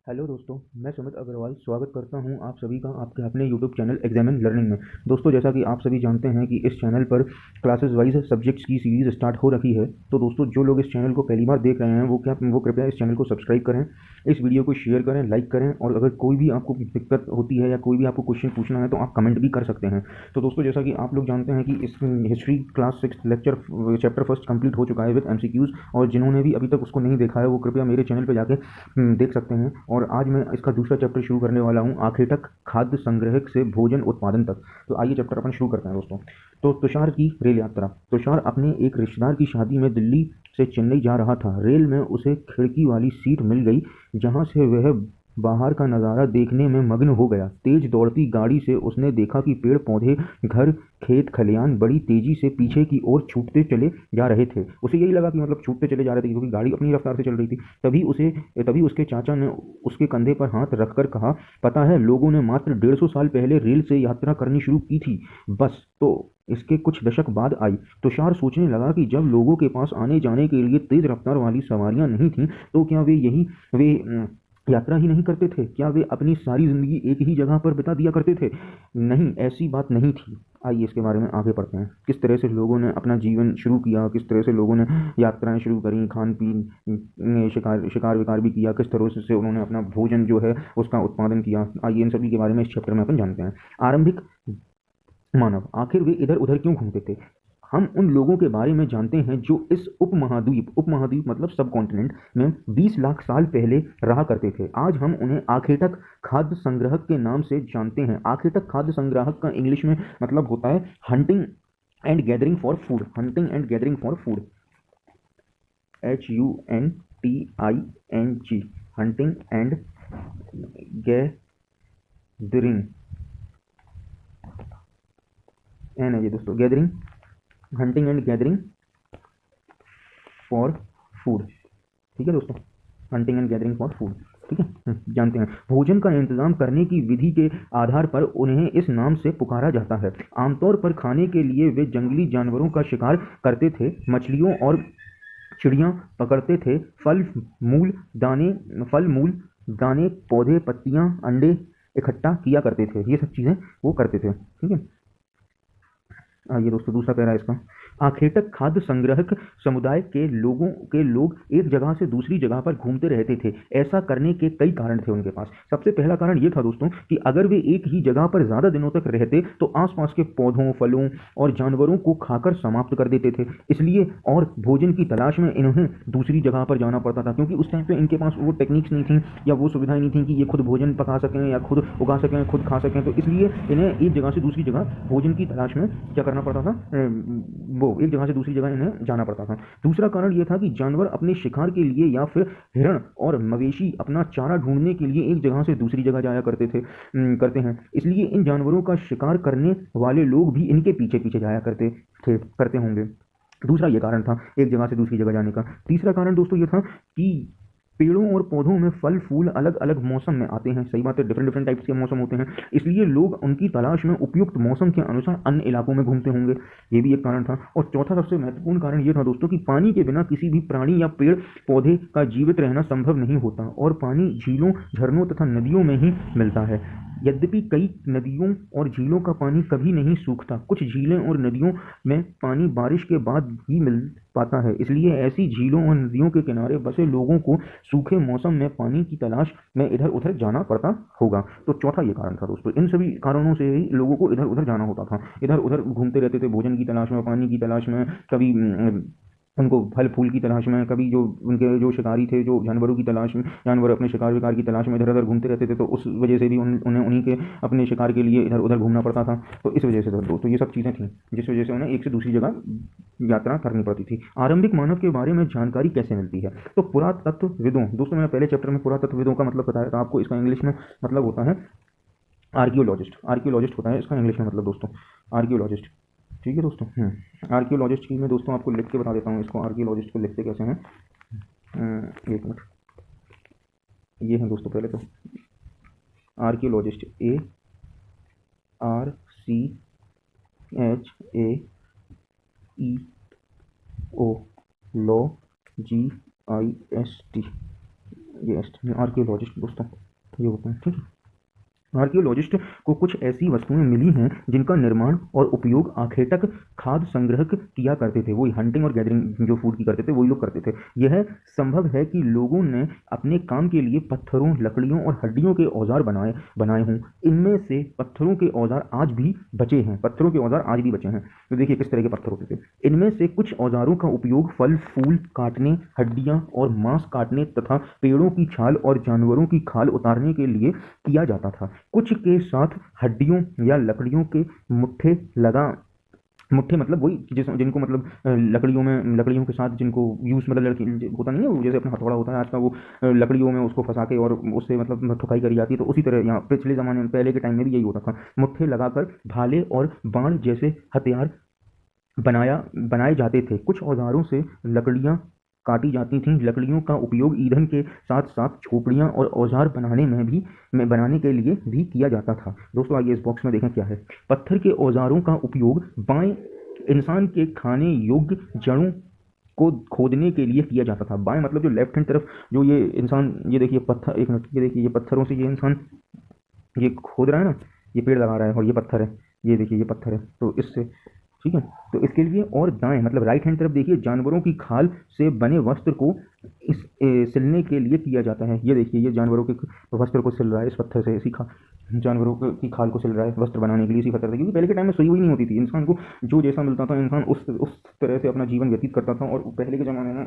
Hello दोस्तों, मैं सुमित अग्रवाल स्वागत करता हूं आप सभी का आपके अपने यूट्यूब चैनल एग्जामिन लर्निंग में। दोस्तों, जैसा कि आप सभी जानते हैं कि इस चैनल पर क्लासेस वाइज सब्जेक्ट्स की सीरीज़ स्टार्ट हो रखी है। तो दोस्तों, जो लोग इस चैनल को पहली बार देख रहे हैं वो कृपया इस चैनल को सब्सक्राइब करें, इस वीडियो को शेयर करें, लाइक करें, और अगर कोई भी आपको दिक्कत होती है या कोई भी आपको क्वेश्चन पूछना है तो आप कमेंट भी कर सकते हैं। तो दोस्तों, जैसा कि आप लोग जानते हैं कि इस history class 6 lecture chapter first complete हो चुका है विद MCQs, और जिन्होंने भी अभी तक उसको नहीं देखा है वो कृपया मेरे चैनल पर जाके देख सकते हैं। और आज मैं इसका दूसरा चैप्टर शुरू करने वाला हूँ, आखेटक खाद्य संग्रहक से भोजन उत्पादन तक। तो आइए चैप्टर अपन शुरू करते हैं दोस्तों। तो तुषार की रेल यात्रा। तुषार अपने एक रिश्तेदार की शादी में दिल्ली से चेन्नई जा रहा था। रेल में उसे खिड़की वाली सीट मिल गई, जहां से वह बाहर का नज़ारा देखने में मग्न हो गया। तेज दौड़ती गाड़ी से उसने देखा कि पेड़ पौधे, घर, खेत खलियान बड़ी तेजी से पीछे की ओर छूटते चले जा रहे थे। उसे यही लगा कि मतलब छूटते चले जा रहे थे, क्योंकि गाड़ी अपनी रफ्तार से चल रही थी। तभी उसके चाचा ने उसके कंधे पर हाथ रखकर कहा, पता है, लोगों ने मात्र 150 साल पहले रेल से यात्रा करनी शुरू की थी, बस तो इसके कुछ दशक बाद आई। तुषार सोचने लगा कि जब लोगों के पास आने जाने के लिए तेज रफ्तार वाली सवारियां नहीं थीं, तो क्या वे यात्रा ही नहीं करते थे? क्या वे अपनी सारी जिंदगी एक ही जगह पर बिता दिया करते थे? नहीं, ऐसी बात नहीं थी। आइए इसके बारे में आगे पढ़ते हैं। किस तरह से लोगों ने अपना जीवन शुरू किया, किस तरह से लोगों ने यात्राएं शुरू करी, खान पीन, शिकार शिकार विकार भी किया, किस तरह से उन्होंने अपना भोजन जो है उसका उत्पादन किया। आइए इन सभी के बारे में इस चैप्टर में अपन जानते हैं। आरंभिक मानव, आखिर वे इधर उधर क्यों घूमते थे? हम उन लोगों के बारे में जानते हैं जो इस उपमहाद्वीप मतलब सब कॉन्टिनेंट में 20 लाख साल पहले रहा करते थे। आज हम उन्हें आखेटक खाद्य संग्राहक के नाम से जानते हैं। आखेटक खाद्य संग्राहक का इंग्लिश में मतलब होता है hunting and gathering for food. Hunting and gathering for food, HUNTING, hunting and gathering, एन है ये दोस्तों, gathering, hunting and gathering for food. ठीक है दोस्तों, hunting and gathering for food. ठीक है, जानते हैं। भोजन का इंतजाम करने की विधि के आधार पर उन्हें इस नाम से पुकारा जाता है। आमतौर पर खाने के लिए वे जंगली जानवरों का शिकार करते थे, मछलियों और चिड़ियाँ पकड़ते थे, फल मूल दाने, पौधे, पत्तियाँ, अंडे इकट्ठा किया करते थे। ये सब चीज़ें वो करते थे। ठीक है, आइए दोस्तों दूसरा पैरा इसका। आखेटक खाद्य संग्रहक समुदाय के लोग एक जगह से दूसरी जगह पर घूमते रहते थे। ऐसा करने के कई कारण थे उनके पास। सबसे पहला कारण ये था दोस्तों कि अगर वे एक ही जगह पर ज़्यादा दिनों तक रहते तो आसपास के पौधों, फलों और जानवरों को खाकर समाप्त कर देते थे। इसलिए और भोजन की तलाश में इन्हें दूसरी जगह पर जाना पड़ता था, क्योंकि उस टाइम पे इनके पास वो टेक्निक्स नहीं थी या वो सुविधाएं नहीं थी कि ये खुद भोजन पका सकें या खुद उगा सकें, खुद खा सकें। तो इसलिए इन्हें एक जगह से दूसरी जगह भोजन की तलाश में क्या करना पड़ता था, वो एक जगह से दूसरी जगह इन्हें जाना पड़ता था। दूसरा कारण ये था कि जानवर अपने शिकार के लिए या फिर हिरण और मवेशी अपना चारा ढूंढने के लिए एक जगह से दूसरी जगह जाया करते हैं। इसलिए इन जानवरों का शिकार करने वाले लोग भी इनके पीछे पीछे जाया करते होंगे। दूसरा ये कारण था एक जगह से दूसरी जगह जाने का। तीसरा कारण दोस्तों ये था कि पेड़ों और पौधों में फल फूल अलग अलग मौसम में आते हैं। सही बात है, डिफरेंट डिफरेंट टाइप्स के मौसम होते हैं, इसलिए लोग उनकी तलाश में उपयुक्त मौसम के अनुसार अन्य इलाकों में घूमते होंगे। ये भी एक कारण था। और चौथा सबसे महत्वपूर्ण कारण ये था दोस्तों कि पानी के बिना किसी भी प्राणी या पेड़ पौधे का जीवित रहना संभव नहीं होता, और पानी झीलों, झरनों तथा नदियों में ही मिलता है। यद्यपि कई नदियों और झीलों का पानी कभी नहीं सूखता, कुछ झीलें और नदियों में पानी बारिश के बाद ही मिल पाता है। इसलिए ऐसी झीलों और नदियों के किनारे बसे लोगों को सूखे मौसम में पानी की तलाश में इधर उधर जाना पड़ता होगा। तो चौथा ये कारण था दोस्तों। इन सभी कारणों से ही लोगों को इधर उधर जाना होता था, इधर उधर घूमते रहते थे भोजन की तलाश में, पानी की तलाश में, कभी उनको फल फूल की तलाश में, कभी जो उनके जो शिकारी थे, जो जानवरों की तलाश में, जानवर अपने शिकार विकार की तलाश में इधर उधर घूमते रहते थे, तो उस वजह से भी उन्हें उन्हीं के अपने शिकार के लिए इधर उधर घूमना पड़ता था। तो इस वजह से दोस्तों ये सब चीज़ें थीं जिस वजह से उन्हें एक से दूसरी जगह यात्रा करनी पड़ती थी। आरंभिक मानव के बारे में जानकारी कैसे मिलती है? तो पुरातत्वविदों, दोस्तों मैंने पहले चैप्टर में पुरातत्वविदों का मतलब बताया था आपको। इसका इंग्लिश में मतलब होता है आर्कियोलॉजिस्ट। आर्कियोलॉजिस्ट होता है इसका इंग्लिश में मतलब दोस्तों, आर्कियोलॉजिस्ट। ठीक है दोस्तों। आर्कियोलॉजिस्ट की मैं दोस्तों आपको लिख के बता देता हूँ इसको, आर्कियोलॉजिस्ट को लिखते कैसे हैं। एक मिनट, ये है दोस्तों। पहले तो आर्कियोलॉजिस्ट, ARCHAEO, LOGIST, ये आर्कियोलॉजिस्ट दोस्तों ये होते हैं, ठीक है। आर्कियोलॉजिस्ट को कुछ ऐसी वस्तुएं मिली हैं जिनका निर्माण और उपयोग आखेटक खाद्य संग्रहक किया करते थे। वही हंटिंग और गैदरिंग जो फूड की करते थे वही लोग करते थे। यह संभव है कि लोगों ने अपने काम के लिए पत्थरों, लकड़ियों और हड्डियों के औजार बनाए हों। इनमें से पत्थरों के औजार आज भी बचे हैं। पत्थरों के औजार आज भी बचे हैं। तो देखिए किस तरह के पत्थर होते थे। इनमें से कुछ औजारों का उपयोग फल फूल काटने, हड्डियां और मांस काटने तथा पेड़ों की छाल और जानवरों की खाल उतारने के लिए किया जाता था। कुछ के साथ हड्डियों या लकड़ियों के मुट्ठे मतलब वही जिनको मतलब लकड़ियों के साथ जिनको यूज मतलब लड़की होता नहीं है वो, जैसे अपना हथौड़ा होता है आज का, वो लकड़ियों में उसको फंसा के और उससे मतलब ठुकाई करी जाती है। तो उसी तरह यहाँ पिछले ज़माने में, पहले के टाइम में भी यही होता था। मुट्ठे लगाकर भाले और बाण जैसे हथियार बनाए जाते थे। कुछ औजारों से लकड़ियाँ काटी जाती थीं। लकड़ियों का उपयोग ईंधन के साथ साथ झोपड़ियाँ और औजार बनाने के लिए भी किया जाता था। दोस्तों आइए इस बॉक्स में देखें क्या है। पत्थर के औजारों का उपयोग बाएं इंसान के खाने योग्य जड़ों को खोदने के लिए किया जाता था। बाएं मतलब जो लेफ्ट हैंड तरफ जो ये इंसान, ये देखिए पत्थर, एक मिनट, ये देखिए ये पत्थरों से ये इंसान ये खोद रहा है ना, ये पेड़ लगा रहा है और ये पत्थर है, ये देखिए ये पत्थर है, तो इससे ठीक है। तो इसके लिए और दाएं मतलब राइट हैंड तरफ देखिए जानवरों की खाल से बने वस्त्र को सिलने के लिए किया जाता है। ये देखिए ये जानवरों के वस्त्र को सिल रहा है इस पत्थर से, जानवरों की खाल को सिल रहा है वस्त्र बनाने के लिए इसी पत्थर से, क्योंकि पहले के टाइम में सुई हुई नहीं होती थी। इंसान को जो जैसा मिलता था इंसान उस तरह से अपना जीवन व्यतीत करता था। और पहले के ज़माने में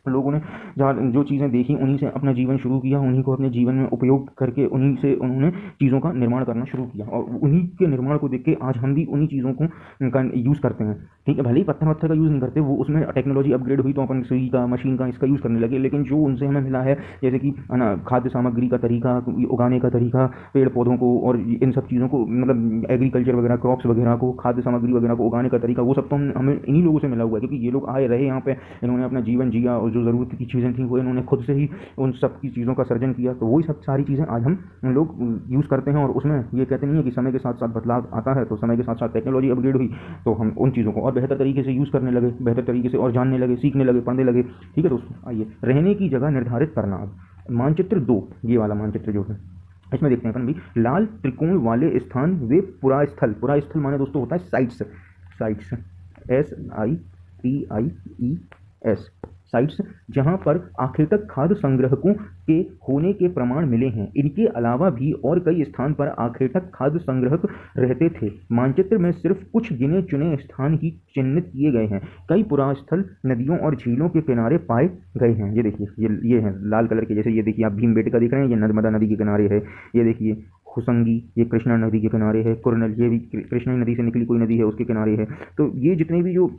लोगों ने जहाँ जो चीज़ें देखी उन्हीं से अपना जीवन शुरू किया, उन्हीं को अपने जीवन में उपयोग करके उन्हीं से उन्होंने चीज़ों का निर्माण करना शुरू किया। और उन्हीं के निर्माण को देख के आज हम भी उन्हीं चीज़ों को यूज़ करते हैं, ठीक है। भले ही पत्थर का यूज़ नहीं करते, वो उसमें टेक्नोलॉजी अपग्रेड हुई तो अपन सुई का, मशीन का, इसका यूज़ करने लगे। लेकिन जो उनसे हमें मिला है जैसे कि खाद्य सामग्री का तरीका, उगाने का तरीका, पेड़ पौधों को और इन सब चीज़ों को मतलब एग्रीकल्चर वगैरह, क्रॉप्स वगैरह को, खाद्य सामग्री वगैरह को उगाने का तरीका, वो सब तो हमें इन्हीं लोगों से मिला हुआ है। क्योंकि ये लोग आए रहे यहाँ पे, इन्होंने अपना जीवन जिया और जो ज़रूरत की चीज़ें थी वो इन्होंने खुद से ही उन सब की चीज़ों का सर्जन किया। तो वही सब सारी चीज़ें आज हम लोग यूज़ करते हैं। और उसमें ये कहते नहीं है कि समय के साथ साथ बदलाव आता है, तो समय के साथ साथ टेक्नोलॉजी अपग्रेड हुई तो हम उन चीज़ों को और बेहतर तरीके से यूज़ करने लगे, बेहतर तरीके से और जानने लगे, सीखने लगे, पढ़ने लगे, ठीक है दोस्तों। आइए रहने की जगह निर्धारित करना। अब मानचित्र 2, ये वाला मानचित्र जो है इसमें देखते हैं अपन भी। लाल त्रिकोण वाले स्थान वे पुरास्थल माने दोस्तों होता है साइट्स, SITIES, साइट्स जहां पर आखेटक खाद्य संग्रहकों के होने के प्रमाण मिले हैं। इनके अलावा भी और कई स्थान पर आखेटक खाद्य संग्रहक रहते थे। मानचित्र में सिर्फ कुछ गिने चुने स्थान ही चिन्हित किए गए हैं। कई पुरास्थल नदियों और झीलों के किनारे पाए गए हैं। ये देखिए ये हैं लाल कलर के, जैसे ये देखिए आप भीमबेटका देख रहे हैं, ये नर्मदा नदी के किनारे है। ये देखिए हुसंगी, ये कृष्णा नदी के किनारे है। कुरनल, ये भी कृष्णा नदी से निकली कोई नदी है उसके किनारे है। तो ये जितने भी जो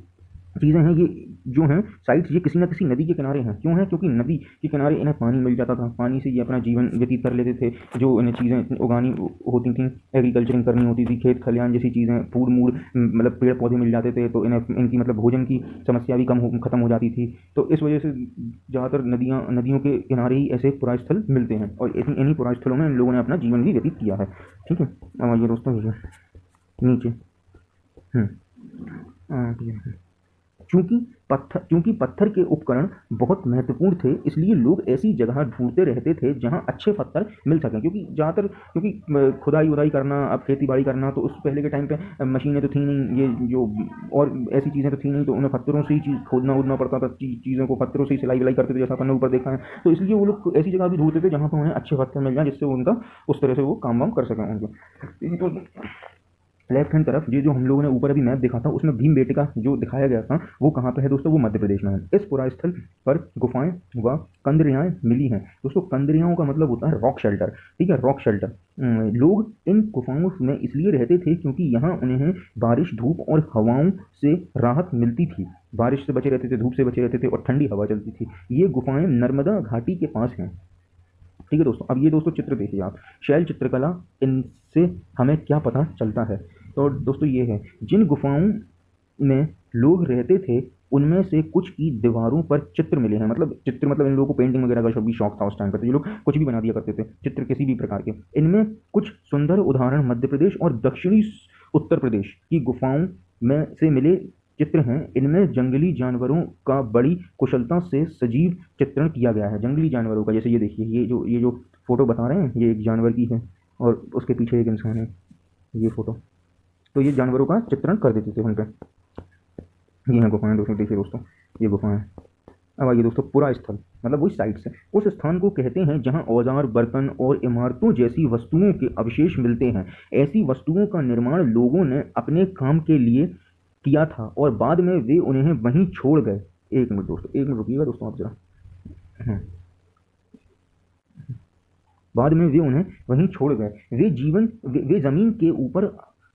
चीज़ें हैं ये जो हैं साइट्स, ये किसी न किसी नदी के किनारे हैं। क्यों है? क्योंकि नदी के किनारे इन्हें पानी मिल जाता था, पानी से ये अपना जीवन व्यतीत कर लेते थे। जो इन्हें चीज़ें उगानी होती थी, एग्रीकल्चरिंग करनी होती थी, खेत खलिहान जैसी चीज़ें, फूड मूड मतलब पेड़ पौधे मिल जाते थे, तो इनकी मतलब भोजन की समस्या भी खत्म हो जाती थी। तो इस वजह से ज़्यादातर नदियों के किनारे ही ऐसे पुरास्थल मिलते हैं और इन्हीं पुरास्थलों में इन लोगों ने अपना जीवन भी व्यतीत किया है, ठीक है। अब आइए दोस्तों नीचे चूंकि पत्थर के उपकरण बहुत महत्वपूर्ण थे, इसलिए लोग ऐसी जगह ढूंढते रहते थे जहां अच्छे पत्थर मिल सकें। क्योंकि खुदाई उदाई करना, अब खेती बाड़ी करना, तो उस पहले के टाइम पे मशीनें तो थी नहीं, ये जो और ऐसी चीज़ें तो थी नहीं, तो उन्हें पत्थरों से ही चीज़ खोदना पड़ता था, चीज़ों को पत्थरों से ही सिलाई विलाई करते थे, जैसा अपन ने ऊपर देखा है। तो इसलिए वो लोग ऐसी जगह भी ढूंढते थे जहाँ पर उन्हें अच्छे पत्थर मिल जाए, जिससे उनका उस तरह से वो काम वाम कर सकें उनके। तो लेफ्ट हैंड तरफ ये जो हम लोगों ने ऊपर अभी मैप देखा था उसमें भीमबेटका जो दिखाया गया था वो कहाँ पे है दोस्तों? वो मध्य प्रदेश में है। इस पुरास्थल पर गुफाएं व कंदरियाएं मिली हैं। दोस्तों कंदरियाओं का मतलब होता है रॉक शेल्टर, ठीक है, रॉक शेल्टर। लोग इन गुफाओं में इसलिए रहते थे क्योंकि यहाँ उन्हें बारिश, धूप और हवाओं से राहत मिलती थी। बारिश से बचे रहते थे, धूप से बचे रहते थे और ठंडी हवा चलती थी। ये गुफाएं नर्मदा घाटी के पास हैं, ठीक है दोस्तों। अब ये दोस्तों चित्र देखिए आप, शैल चित्रकला, इनसे हमें क्या पता चलता है? तो दोस्तों ये है, जिन गुफाओं में लोग रहते थे उनमें से कुछ की दीवारों पर चित्र मिले हैं। चित्र मतलब इन लोगों को पेंटिंग वगैरह का भी शौक था उस टाइम पर, तो ये लोग कुछ भी बना दिया करते थे, चित्र किसी भी प्रकार के। इनमें कुछ सुंदर उदाहरण मध्य प्रदेश और दक्षिणी उत्तर प्रदेश की गुफाओं में से मिले चित्र हैं इनमें जंगली जानवरों का बड़ी कुशलता से सजीव चित्रण किया गया है। जंगली जानवरों का, जैसे ये देखिए, ये जो फोटो बता रहे हैं ये एक जानवर की है और उसके पीछे एक इंसान है, ये फोटो। तो ये जानवरों का चित्रण कर देते थे उन पे। ये है गुफाएं दोस्तों, देखिए दोस्तों ये गुफाएं। अब आइए दोस्तों, पुरा स्थल मतलब वही साइट्स है, उस स्थान को कहते हैं जहां औजार, बर्तन और इमारतों जैसी वस्तुओं के अवशेष मिलते हैं। ऐसी वस्तुओं का निर्माण लोगों ने अपने काम के लिए किया था और बाद में वे उन्हें वहीं छोड़ गए। एक मिनट दोस्तों, एक मिनट रुकिएगा दोस्तों आप जरा। बाद में वे उन्हें वहीं छोड़ गए। वे जमीन के ऊपर,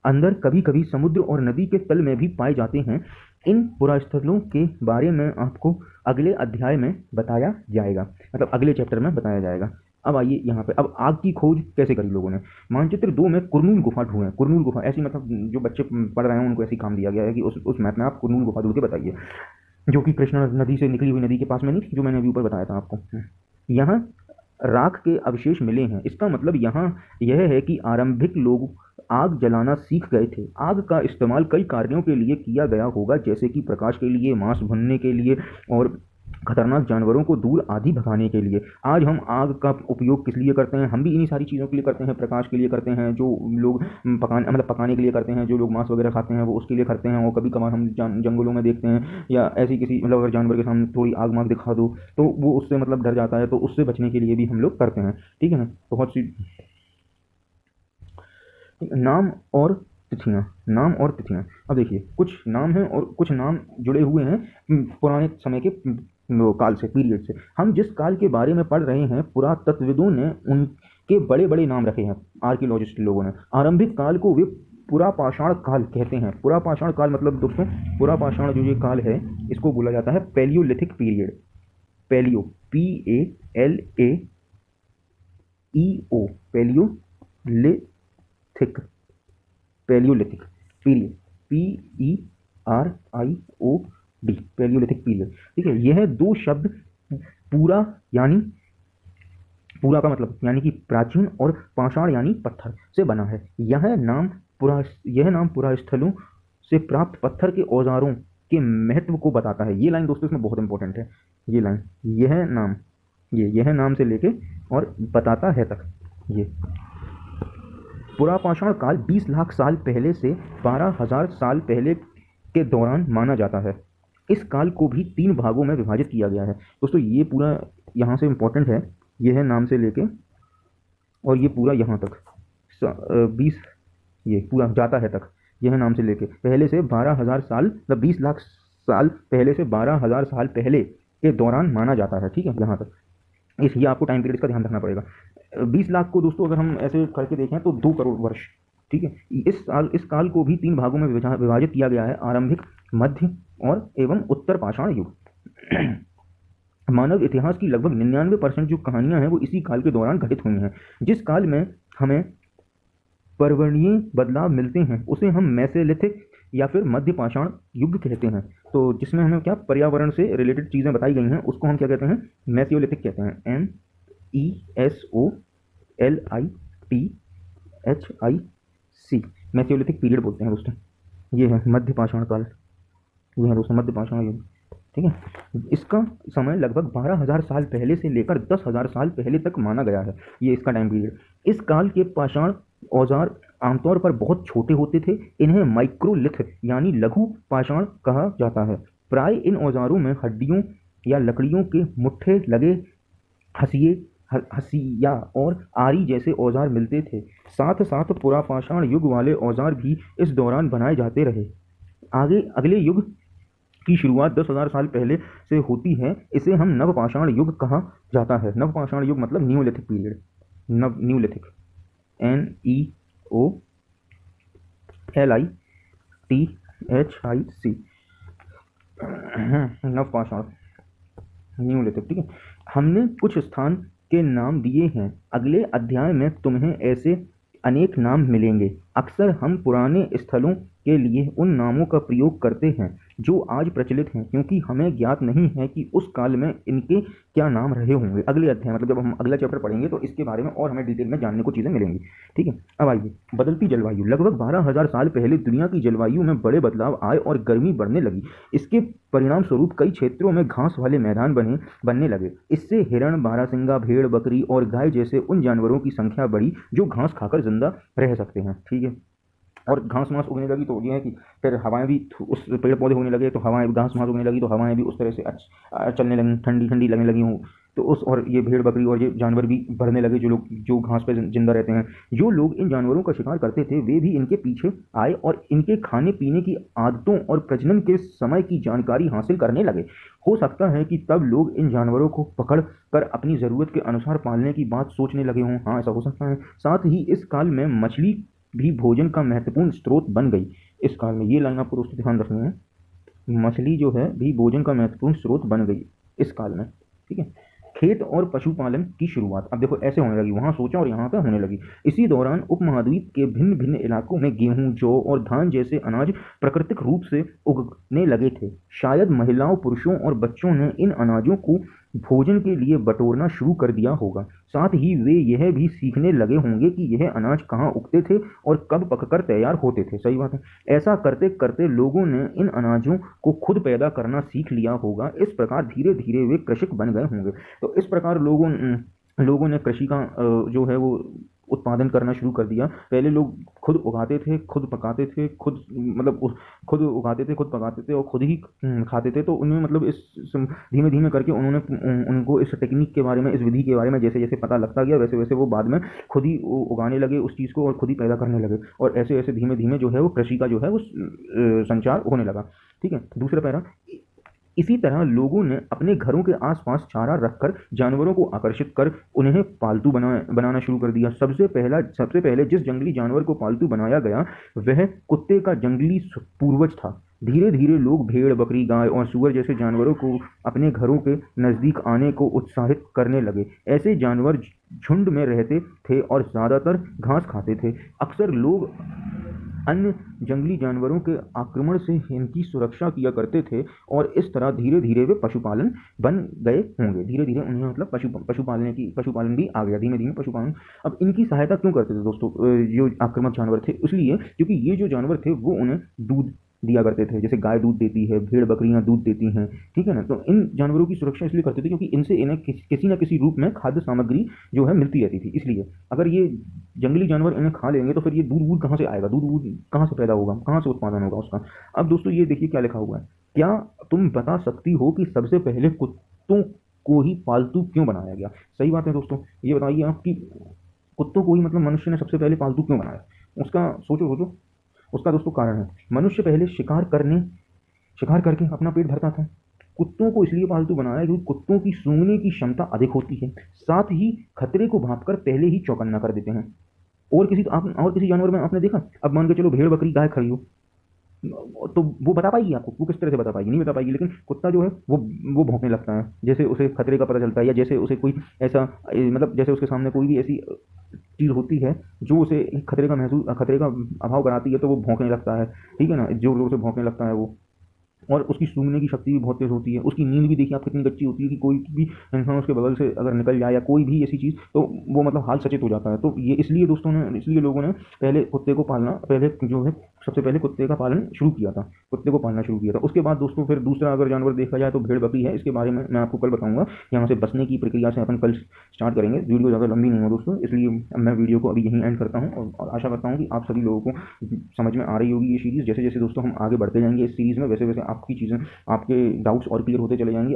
अंदर, कभी कभी समुद्र और नदी के तल में भी पाए जाते हैं। इन पुरास्थलों के बारे में आपको अगले अध्याय में बताया जाएगा, मतलब अगले चैप्टर में बताया जाएगा। अब आइए यहाँ पे, अब आग की खोज कैसे करी लोगों ने। मानचित्र 2 में कुरनूल गुफा ढूंढें। कुरनूल गुफा ऐसी, मतलब जो बच्चे पढ़ रहे हैं उनको ऐसी काम दिया गया है कि उस मैप में आप कुरनूल गुफा ढूंढ के बताइए, जो कि कृष्णा नदी से निकली हुई नदी के पास में नहीं थी, जो मैंने अभी ऊपर बताया था आपको। यहाँ राख के अवशेष मिले हैं। इसका मतलब यहाँ यह है कि आरंभिक लोग आग जलाना सीख गए थे। आग का इस्तेमाल कई कार्यों के लिए किया गया होगा, जैसे कि प्रकाश के लिए, मांस भुनने के लिए और खतरनाक जानवरों को दूर आदि भगाने के लिए। आज हम आग का उपयोग किस लिए करते हैं? हम भी इन्हीं सारी चीज़ों के लिए करते हैं। प्रकाश के लिए करते हैं, जो लोग पकाने के लिए करते हैं, जो लोग मांस वगैरह खाते हैं वो उसके लिए करते हैं। और कभी कभार हम जंगलों में देखते हैं या ऐसी किसी, मतलब अगर जानवर के सामने थोड़ी आग माग दिखा दो तो वो उससे मतलब डर जाता है, तो उससे बचने के लिए भी हम लोग करते हैं। ठीक है ना, बहुत सी। नाम और तिथियाँ, नाम और तिथियाँ। अब देखिए, कुछ नाम हैं और कुछ नाम जुड़े हुए हैं पुराने समय के काल से, पीरियड से। हम जिस काल के बारे में पढ़ रहे हैं, पुरातत्वविदों ने उनके बड़े बड़े नाम रखे हैं, आर्कियोलॉजिस्ट लोगों ने। आरंभिक काल को वे पुरापाषाण काल कहते हैं। पुरापाषाण काल मतलब दोस्तों, पुरापाषाण जो ये काल है इसको बोला जाता है palaeolithic period. Palaeo, PALAEO, palaeolithic, palaeolithic period, PERIOD, palaeolithic period. ठीक है, यह दो शब्द पूरा यानी, पूरा का मतलब यानी कि प्राचीन, और पाषाण यानी पत्थर से बना है। यह नाम पुरास्थलों से प्राप्त पत्थर के औजारों के महत्व को बताता है। ये लाइन दोस्तों इसमें बहुत इंपॉर्टेंट है। ये लाइन, यह नाम से लेके और बताता है तक। ये पुरापाषाण काल 20 लाख साल पहले से 12,000 साल पहले के दौरान माना जाता है। इस काल को भी 3 भागों में विभाजित किया गया है। दोस्तों ये पूरा यहाँ से इम्पोर्टेंट है, यह नाम से लेके और ये पूरा यहाँ तक 20, ये पूरा जाता है तक, यह नाम से लेके पहले से 12,000 साल, मतलब 20 लाख साल पहले से 12,000 साल पहले के दौरान माना जाता है। ठीक है, यहाँ तक। ये आपको टाइम पीरियड का ध्यान रखना पड़ेगा। 20 लाख को दोस्तों अगर हम ऐसे करके देखें तो 2 करोड़ वर्ष। ठीक है, इस काल को भी 3 भागों में विभाजित किया गया है, आरंभिक, मध्य और एवं उत्तर पाषाण युग। मानव इतिहास की लगभग 99% जो कहानियां हैं वो इसी काल के दौरान घटित हुई हैं। जिस काल में हमें पर्वणीय बदलाव मिलते हैं उसे हम मेसोलिथिक या फिर मध्य पाषाण युग कहते हैं। तो जिसमें हमें क्या पर्यावरण से रिलेटेड चीज़ें बताई गई हैं उसको हम क्या कहते हैं? मेसोलिथिक कहते हैं। MESOLITHIC, मेसोलिथिक पीरियड बोलते हैं दोस्तों। ये है मध्य पाषाण काल, ये है दोस्तों मध्य पाषाण युग। ठीक है, इसका समय लगभग 12,000 साल पहले से लेकर 10,000 साल पहले तक माना गया है, ये इसका टाइम पीरियड। इस काल के पाषाण औजार आमतौर पर बहुत छोटे होते थे। इन्हें माइक्रोलिथ यानी लघु पाषाण कहा जाता है। प्राय इन औजारों में हड्डियों या लकड़ियों के मुट्ठे लगे हसिया और आरी जैसे औजार मिलते थे। साथ साथ पुरापाषाण युग वाले औजार भी इस दौरान बनाए जाते रहे। अगले युग की शुरुआत 10,000 साल पहले से होती है। इसे हम नवपाषाण युग कहा जाता है। नवपाषाण युग मतलब न्यूलिथिक पीरियड, न्यूलिथिक, NEOLITHIC, नवपाषाण, न्यूलिथिक। ठीक है, हमने कुछ स्थान के नाम दिए हैं, अगले अध्याय में तुम्हें ऐसे अनेक नाम मिलेंगे। अक्सर हम पुराने स्थलों के लिए उन नामों का प्रयोग करते हैं जो आज प्रचलित हैं, क्योंकि हमें ज्ञात नहीं है कि उस काल में इनके क्या नाम रहे होंगे। अगले अध्याय मतलब जब हम अगला चैप्टर पढ़ेंगे तो इसके बारे में और हमें डिटेल में जानने को चीज़ें मिलेंगी। ठीक है, अब आइए, बदलती जलवायु। लगभग 12,000 साल पहले दुनिया की जलवायु में बड़े बदलाव आए और गर्मी बढ़ने लगी। इसके परिणाम स्वरूप कई क्षेत्रों में घास वाले मैदान बनने लगे। इससे हिरण, बारहसिंगा, भेड़, बकरी और गाय जैसे उन जानवरों की संख्या बढ़ी जो घास खाकर जिंदा रह सकते हैं। ठीक है, और घास मास उगने लगी तो ये है कि फिर हवाएं भी उस पेड़ पौधे होने लगे तो हवाएं, घास मास उगने लगी तो हवाएं भी उस तरह से चलने लगी, ठंडी ठंडी लगने लगी हूँ। तो उस और ये भेड़ बकरी और ये जानवर भी बढ़ने लगे, जो लोग जो घास पे जिंदा रहते हैं। जो लोग इन जानवरों का शिकार करते थे वे भी इनके पीछे आए और इनके खाने पीने की आदतों और प्रजनन के समय की जानकारी हासिल करने लगे। हो सकता है कि तब लोग इन जानवरों को पकड़ कर अपनी ज़रूरत के अनुसार पालने की बात सोचने लगे हों। हाँ, ऐसा हो सकता है। साथ ही इस काल में मछली भी भोजन का महत्वपूर्ण स्रोत बन गई। इस काल में ये लाइन आपको दोस्तों ध्यान रखनी है, मछली जो है भी भोजन का महत्वपूर्ण स्रोत बन गई इस काल में। ठीक है, खेत और पशुपालन की शुरुआत। अब देखो ऐसे होने लगी, वहां सोचा और यहाँ पे होने लगी। इसी दौरान उपमहाद्वीप के भिन्न भिन्न इलाकों में गेहूं, जौ और धान जैसे अनाज प्राकृतिक रूप से उगने लगे थे। शायद महिलाओं, पुरुषों और बच्चों ने इन अनाजों को भोजन के लिए बटोरना शुरू कर दिया होगा। साथ ही वे यह भी सीखने लगे होंगे कि यह अनाज कहाँ उगते थे और कब पककर तैयार होते थे। सही बात है। ऐसा करते करते लोगों ने इन अनाजों को खुद पैदा करना सीख लिया होगा। इस प्रकार धीरे धीरे वे कृषक बन गए होंगे। तो इस प्रकार लोगों ने कृषि का जो है वो उत्पादन करना शुरू कर दिया। पहले लोग खुद उगाते थे, खुद पकाते थे, खुद मतलब खुद उगाते थे, खुद पकाते थे और खुद ही खाते थे। तो उन्हें मतलब इस धीमे धीमे करके उन्होंने उनको इस टेक्निक के बारे में, इस विधि के बारे में जैसे जैसे पता लगता गया, वैसे वैसे वो बाद में खुद ही उगाने लगे उस चीज़ को और खुद ही पैदा करने लगे। और ऐसे ऐसे धीमे धीमे जो है वो कृषि का जो है वो संचार होने लगा। ठीक है, दूसरा पैरा। इसी तरह लोगों ने अपने घरों के आसपास चारा रखकर जानवरों को आकर्षित कर उन्हें पालतू बनाना शुरू कर दिया। सबसे पहले जिस जंगली जानवर को पालतू बनाया गया वह कुत्ते का जंगली पूर्वज था। धीरे धीरे लोग भेड़, बकरी, गाय और सूअर जैसे जानवरों को अपने घरों के नजदीक आने को उत्साहित करने लगे। ऐसे जानवर झुंड में रहते थे और ज्यादातर घास खाते थे। अक्सर लोग अन्य जंगली जानवरों के आक्रमण से इनकी सुरक्षा किया करते थे और इस तरह धीरे धीरे वे पशुपालन बन गए होंगे। धीरे धीरे उन्हें मतलब पशुपालन भी आ गया, धीमे धीमे पशुपालन। अब इनकी सहायता क्यों करते थे दोस्तों जो आक्रामक जानवर थे? इसलिए क्योंकि ये जो जानवर थे वो उन्हें दूध दिया करते थे, जैसे गाय दूध देती है, भेड़ बकरियां दूध देती हैं। ठीक है ना, तो इन जानवरों की सुरक्षा इसलिए करते थे क्योंकि इनसे इन्हें किसी न किसी रूप में खाद्य सामग्री जो है मिलती रहती थी। इसलिए अगर ये जंगली जानवर इन्हें खा लेंगे तो फिर ये दूध वूध कहाँ से आएगा, दूध वूध कहाँ से पैदा होगा, कहाँ से उत्पादन होगा उसका। अब दोस्तों ये देखिए क्या लिखा हुआ है। क्या तुम बता सकती हो कि सबसे पहले कुत्तों को ही पालतू क्यों बनाया गया? सही बात है दोस्तों, ये बताइए आप कि कुत्तों को ही मतलब मनुष्य ने सबसे पहले पालतू क्यों बनाया? उसका सोचो। उसका दोस्तों कारण है, मनुष्य पहले शिकार करके अपना पेट भरता था। कुत्तों को इसलिए पालतू बनाया क्योंकि कुत्तों की सूंघने की क्षमता अधिक होती है, साथ ही खतरे को भांपकर पहले ही चौकन्ना कर देते हैं। और किसी जानवर में आपने देखा? अब मान के चलो भेड़, बकरी, गाय खड़ी हो तो वो बता पाएगी आपको, वो किस तरह से बता पाएगी? नहीं बता पाएगी। लेकिन कुत्ता जो है वो भौंकने लगता है जैसे उसे खतरे का पता चलता है, या जैसे उसे कोई ऐसा मतलब जैसे उसके सामने कोई भी ऐसी चीज़ होती है जो उसे खतरे का अभाव कराती है तो वो भौंकने लगता है। ठीक है ना, जोर जोर से भौंकने लगता है वो। और उसकी सूंघने की शक्ति भी बहुत तेज होती है। उसकी नींद भी देखिए आप कितनी अच्छी होती है कि कोई भी इंसान उसके बगल से अगर निकल जाए या कोई भी ऐसी चीज़ तो वो मतलब हाल सचेत हो जाता है। तो ये इसलिए लोगों ने पहले कुत्ते को पालना, पहले जो है सबसे पहले कुत्ते का पालन शुरू किया था, कुत्ते को पालना शुरू किया था। उसके बाद दोस्तों फिर दूसरा अगर जानवर देखा जाए तो भेड़ बकरी है। इसके बारे में मैं आपको कल बताऊंगा। यहाँ से बचने की प्रक्रिया से अपन कल स्टार्ट करेंगे। वीडियो ज़्यादा लंबी नहीं हो दोस्तों, इसलिए मैं वीडियो को अभी यहीं एंड करता हूँ और आशा करता हूँ कि आप सभी लोगों को समझ में आ रही होगी ये सीरीज़। जैसे जैसे दोस्तों हम आगे बढ़ते जाएंगे इस सीरीज़ में, वैसे वैसे आपकी चीज़ें, आपके डाउट्स और क्लियर होते चले जाएंगे,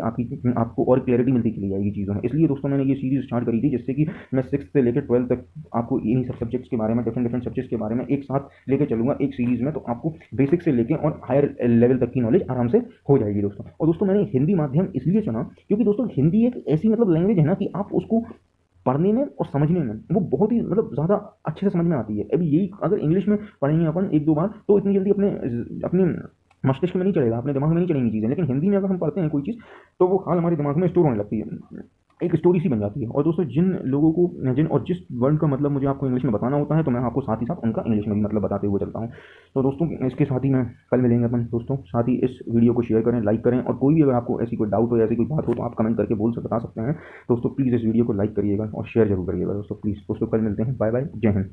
आपको और क्लैरिटी मिलती चली जाएगी चीज़ों में। इसलिए दोस्तों मैंने ये सीरीज़ स्टार्ट करी थी जिससे कि मैं 6th से लेकर 12th तक आपको इन्हीं सब सब्जेक्ट्स के बारे में, डिफरेंट सब्जेक्ट्स के बारे में एक साथ लेकर चलूँगा एक सीरीज़ में। तो आपको बेसिक से लेकर और हायर लेवल तक की नॉलेज आराम से हो जाएगी दोस्तों। और दोस्तों मैंने हिंदी माध्यम इसलिए चुना क्योंकि दोस्तों हिंदी एक ऐसी मतलब लैंग्वेज है ना कि आप उसको पढ़ने में और समझने में वो बहुत ही मतलब ज़्यादा अच्छे से समझ में आती है। अभी यही अगर इंग्लिश में पढ़ेंगे अपन एक दो बार तो इतनी जल्दी अपने मस्तिष्क में नहीं चलेगा, अपने दिमाग में नहीं चलेंगी चीज़ें। लेकिन हिंदी में अगर हम पढ़ते हैं कोई चीज़ तो वो हाल हमारे दिमाग में स्टोर होने लगती है। एक स्टोरी सी बन जाती है। और दोस्तों जिन और जिस वर्ड का मतलब मुझे आपको इंग्लिश में बताना होता है तो मैं आपको साथ ही साथ उनका इंग्लिश में भी मतलब बताते हुए चलता हूँ। तो दोस्तों इसके साथ ही मैं कल मिलेंगे अपन दोस्तों। साथ ही इस वीडियो को शेयर करें, लाइक करें, और कोई भी अगर आपको ऐसी कोई डाउट हो या ऐसी कोई बात हो तो आप कमेंट करके बता सकते हैं दोस्तों। प्लीज़ इस वीडियो को लाइक करिएगा और शेयर जरूर करिएगा दोस्तों, प्लीज़ दोस्तों। कल मिलते हैं, बाय बाय, जय हिंद।